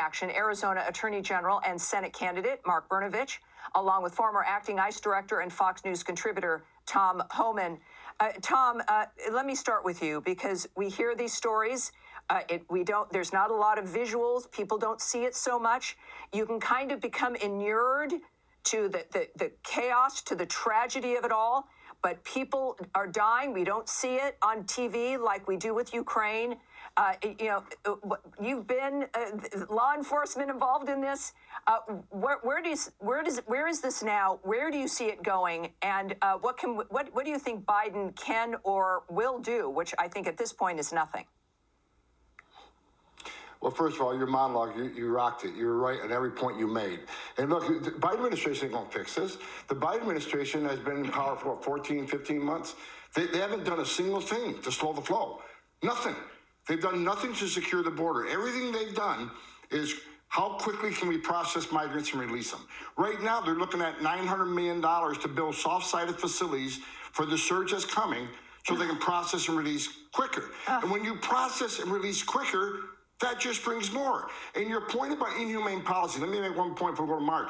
action, Arizona Attorney General and Senate candidate Mark Brnovich, along with former acting ICE director and Fox News contributor Tom Homan. Tom, let me start with you because we hear these stories. There's not a lot of visuals. People don't see it so much. You can kind of become inured to the chaos, to the tragedy of it all. But people are dying. We don't see it on TV like we do with Ukraine. You've been law enforcement involved in this. Where is this now? Where do you see it going? And what do you think Biden can or will do? Which I think at this point is nothing. Well, first of all, your monologue, you rocked it. You were right at every point you made. And look, the Biden administration ain't going to fix this. The Biden administration has been in power for, 14, 15 months? They haven't done a single thing to slow the flow. Nothing. They've done nothing to secure the border. Everything they've done is how quickly can we process migrants and release them. Right now, they're looking at $900 million to build soft-sided facilities for the surge that's coming so they can process and release quicker. And when you process and release quicker, that just brings more. And your point about inhumane policy, let me make one point before we go to Mark.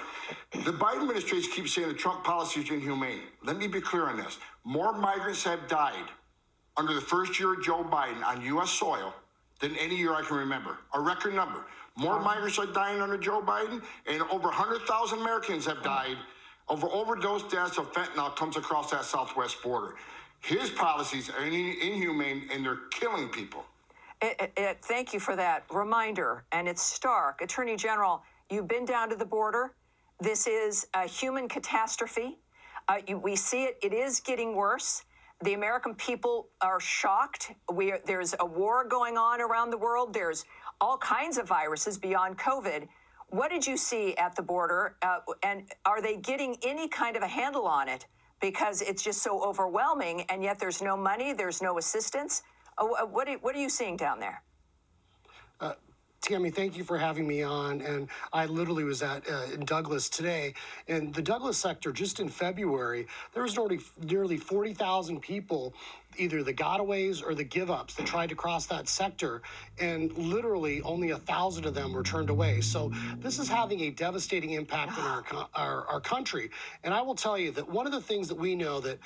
The Biden administration keeps saying the Trump policy is inhumane. Let me be clear on this. More migrants have died under the first year of Joe Biden on U.S. soil than any year I can remember. A record number. More migrants are dying under Joe Biden, and over 100,000 Americans have died over overdose deaths of fentanyl comes across that southwest border. His policies are inhumane, and they're killing people. Thank you for that reminder, and it's stark. Attorney General, you've been down to the border. This is a human catastrophe. We see it. It is getting worse. The American people are shocked. There's a war going on around the world. There's all kinds of viruses beyond COVID. What did you see at the border, and are they getting any kind of a handle on it? Because it's just so overwhelming, and yet there's no money, there's no assistance. What are you seeing down there? Tammy, thank you for having me on. And I literally was in Douglas today. In the Douglas sector, just in February, there was already nearly 40,000 people, either the gotaways or the give-ups that tried to cross that sector, and literally only 1,000 of them were turned away. So this is having a devastating impact in our country. And I will tell you that one of the things that we know that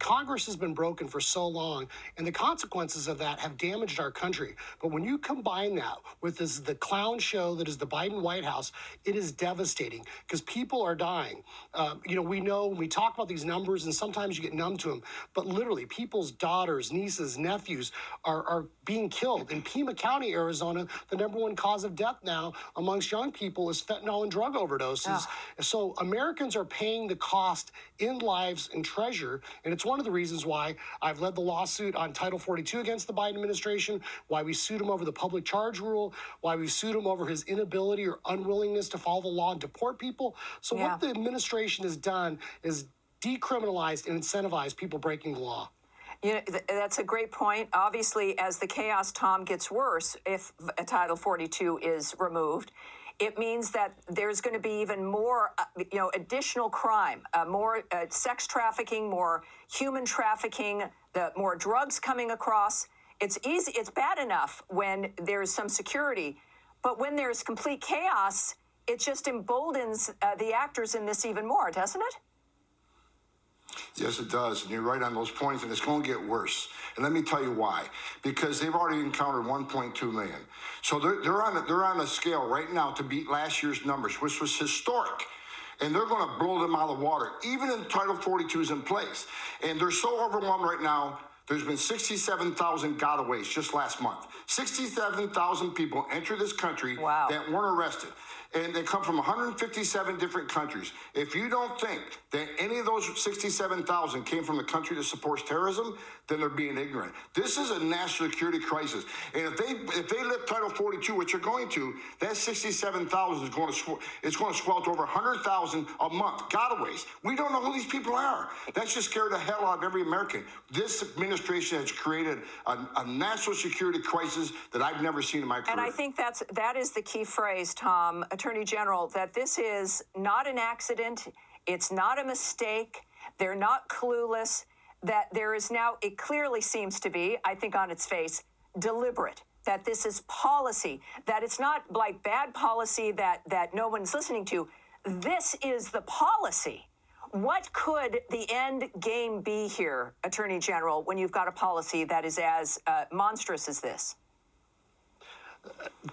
Congress has been broken for so long, and the consequences of that have damaged our country. But when you combine that with the clown show that is the Biden White House, it is devastating because people are dying. We know when we talk about these numbers, and sometimes you get numb to them, but literally people's daughters, nieces, nephews are being killed. In Pima County, Arizona, the number one cause of death now amongst young people is fentanyl and drug overdoses. So Americans are paying the cost in lives and treasure, and it's one of the reasons why I've led the lawsuit on Title 42 against the Biden administration, why we sued him over the public charge rule, why we sued him over his inability or unwillingness to follow the law and deport people. So what the administration has done is decriminalized and incentivized people breaking the law. That's a great point. Obviously, as the chaos, Tom, gets worse, if Title 42 is removed, it means that there's going to be even more, additional crime, more sex trafficking, more human trafficking, more drugs coming across. It's bad enough when there's some security, but when there's complete chaos, it just emboldens the actors in this even more, doesn't it? Yes, it does. And you're right on those points, and it's going to get worse. And let me tell you why. Because they've already encountered 1.2 million. So they're on a scale right now to beat last year's numbers, which was historic. And they're going to blow them out of the water, even if Title 42 is in place. And they're so overwhelmed right now. There's been 67,000 gotaways just last month. 67,000 people entered this country that weren't arrested. And they come from 157 different countries. If you don't think that any of those 67,000 came from the country that supports terrorism, then they're being ignorant. This is a national security crisis. And if they lift Title 42, which they're going to, that 67,000 is going to swell to over 100,000 a month. Gotaways. We don't know who these people are. That should scare the hell out of every American. This administration has created a national security crisis that I've never seen in my career. And I think that is the key phrase, Tom, Attorney General, that this is not an accident. It's not a mistake. They're not clueless. That there is now, it clearly seems to be, I think on its face, deliberate. that this is policy, that it's not like bad policy that no one's listening to. This is the policy. What could the end game be here, Attorney General, when you've got a policy that is as monstrous as this?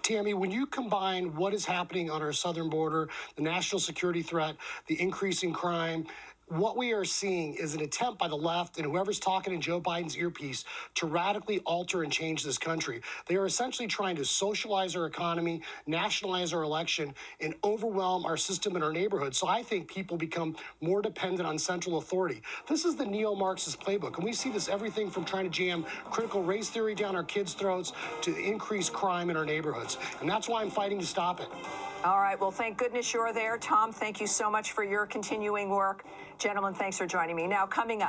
Tammy, when you combine what is happening on our southern border, the national security threat, the increasing crime, what we are seeing is an attempt by the left and whoever's talking in Joe Biden's earpiece to radically alter and change this country. They are essentially trying to socialize our economy, nationalize our election, and overwhelm our system and our neighborhoods. So I think people become more dependent on central authority. This is the neo-Marxist playbook, and we see this everything from trying to jam critical race theory down our kids' throats to increase crime in our neighborhoods. And that's why I'm fighting to stop it. All right. Well, thank goodness you're there. Tom, thank you so much for your continuing work. Gentlemen, thanks for joining me. Now, coming up.